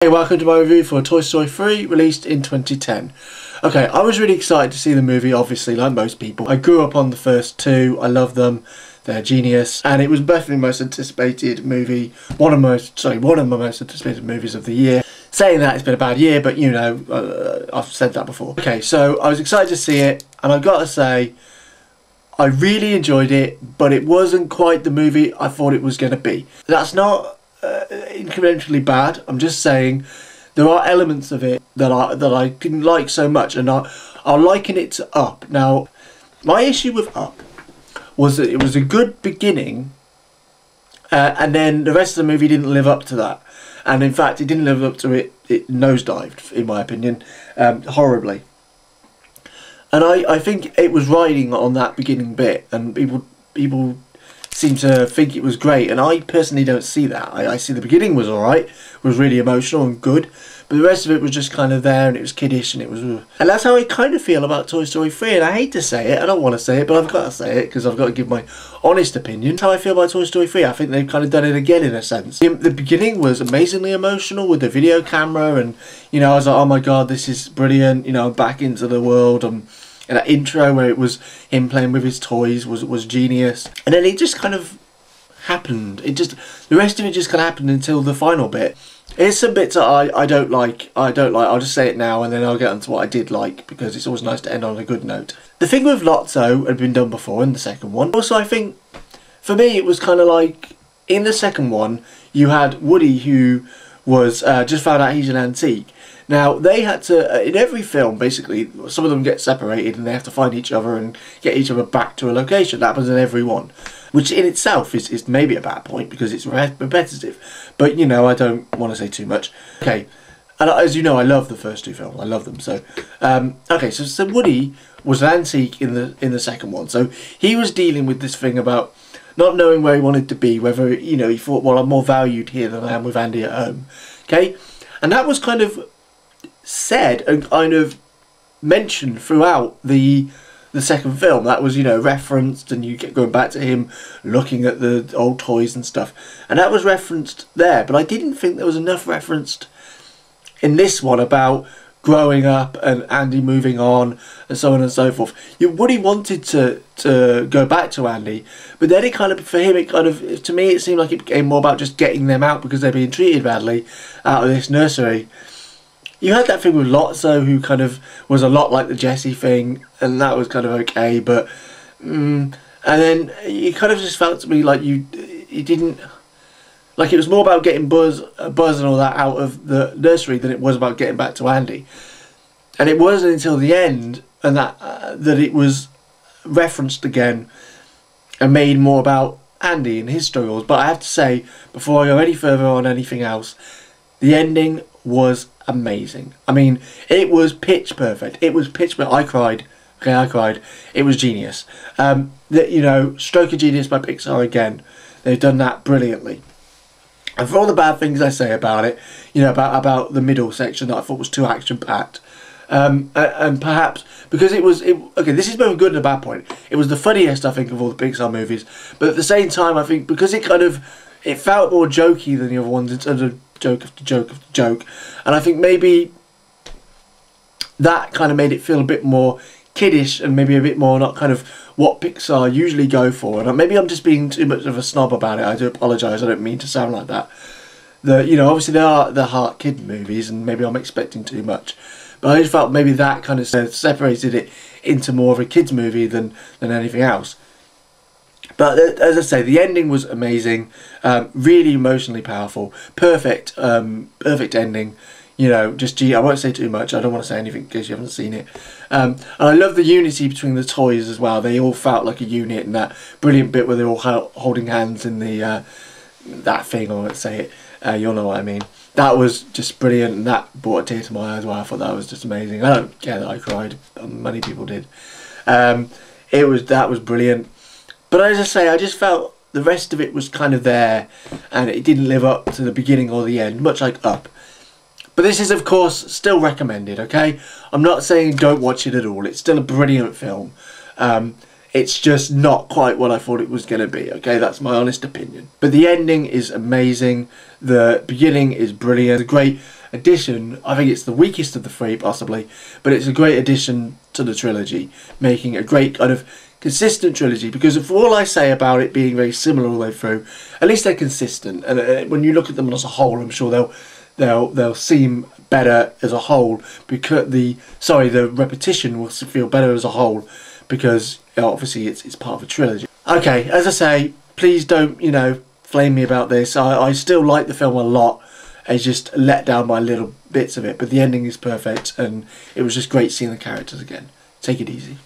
Hey, welcome to my review for Toy Story 3, released in 2010. Okay, I was really excited to see the movie, obviously, like most people. I grew up on the first two, I love them, they're genius, and it was definitely the most anticipated movie, one of my most anticipated movies of the year. Saying that, it's been a bad year, but you know, I've said that before. Okay, so I was excited to see it, and I've got to say, I really enjoyed it, but it wasn't quite the movie I thought it was going to be. That's not incrementally bad. I'm just saying there are elements of it that I didn't like so much, and I'll liken it to Up. Now, my issue with Up was that it was a good beginning, and then the rest of the movie didn't live up to that. And in fact, it didn't live up to it. It nosedived, in my opinion, horribly. And I think it was riding on that beginning bit, and people seem to think it was great, and I personally don't see that. I see the beginning was alright, was really emotional and good, but the rest of it was just kind of there, and it was kiddish, and it was... And that's how I kind of feel about Toy Story 3, and I hate to say it, I don't want to say it, but I've got to say it, because I've got to give my honest opinion. That's how I feel about Toy Story 3, I think they've kind of done it again in a sense. The beginning was amazingly emotional with the video camera, and, you know, I was like, oh my god, this is brilliant, you know, I'm back into the world, and that intro where it was him playing with his toys was genius. And then it just kind of happened. The rest of it just kind of happened until the final bit. There's some bits that I don't like. I'll just say it now, and then I'll get on to what I did like, because it's always nice to end on a good note. The thing with Lotso had been done before in the second one. Also, I think, for me, it was kind of like, in the second one, you had Woody, who was just found out he's an antique. Now, they had to, in every film, basically, some of them get separated and they have to find each other and get each other back to a location. That happens in every one, which in itself is maybe a bad point because it's repetitive. But, you know, I don't want to say too much. Okay, and as you know, I love the first two films. I love them. So, okay, so Woody was an antique in the second one. So he was dealing with this thing about not knowing where he wanted to be, whether, you know, he thought, well, I'm more valued here than I am with Andy at home. Okay, and that was kind of said and kind of mentioned throughout the second film. That was, you know, referenced, and you get going back to him looking at the old toys and stuff, and that was referenced there. But I didn't think there was enough referenced in this one about growing up and Andy moving on and so on and so forth. Woody wanted to go back to Andy, but then it kind of, for him, it kind of, to me, it seemed like it became more about just getting them out because they're being treated badly out of this nursery. You had that thing with Lotso, who kind of was a lot like the Jessie thing, and that was kind of okay, but... and then you kind of just felt to me like you didn't... Like it was more about getting Buzz and all that out of the nursery than it was about getting back to Andy. And it wasn't until the end and that it was referenced again and made more about Andy and his struggles. But I have to say, before I go any further on anything else, the ending was amazing. I mean, it was pitch perfect. It was pitch perfect. I cried. Okay, I cried. It was genius. You know, stroke of genius by Pixar again. They've done that brilliantly. And for all the bad things I say about it, you know, about the middle section that I thought was too action-packed, and perhaps because okay, this is both a good and a bad point. It was the funniest, I think, of all the Pixar movies, but at the same time, I think because it felt more jokey than the other ones in terms of joke after joke after joke, and I think maybe that kind of made it feel a bit more kiddish and maybe a bit more not kind of what Pixar usually go for. And maybe I'm just being too much of a snob about it. I do apologise. I don't mean to sound like that. You know, obviously they are the heart kid movies, and maybe I'm expecting too much. But I just felt maybe that kind of separated it into more of a kids movie than anything else. But as I say, the ending was amazing, really emotionally powerful, perfect ending. You know, I won't say too much. I don't want to say anything in case you haven't seen it. And I love the unity between the toys as well. They all felt like a unit, and that brilliant bit where they're all holding hands in the that thing, or let's say it. You'll know what I mean. That was just brilliant, and that brought a tear to my eye as well. I thought that was just amazing. I don't care that I cried. Many people did. That was brilliant. But as I say, I just felt the rest of it was kind of there, and it didn't live up to the beginning or the end, much like Up. But this is, of course, still recommended, okay? I'm not saying don't watch it at all. It's still a brilliant film. It's just not quite what I thought it was going to be, okay? That's my honest opinion. But the ending is amazing. The beginning is brilliant. A great addition. I think it's the weakest of the three, possibly, but it's a great addition to the trilogy, making a great kind of consistent trilogy. Because for all I say about it being very similar all the way through, at least they're consistent. And when you look at them as a whole, I'm sure they'll seem better as a whole, because the repetition will feel better as a whole, because obviously it's part of a trilogy. Okay, as I say, please don't, you know, flame me about this. I still like the film a lot. It's just let down by little bits of it, but the ending is perfect, and it was just great seeing the characters again. Take it easy.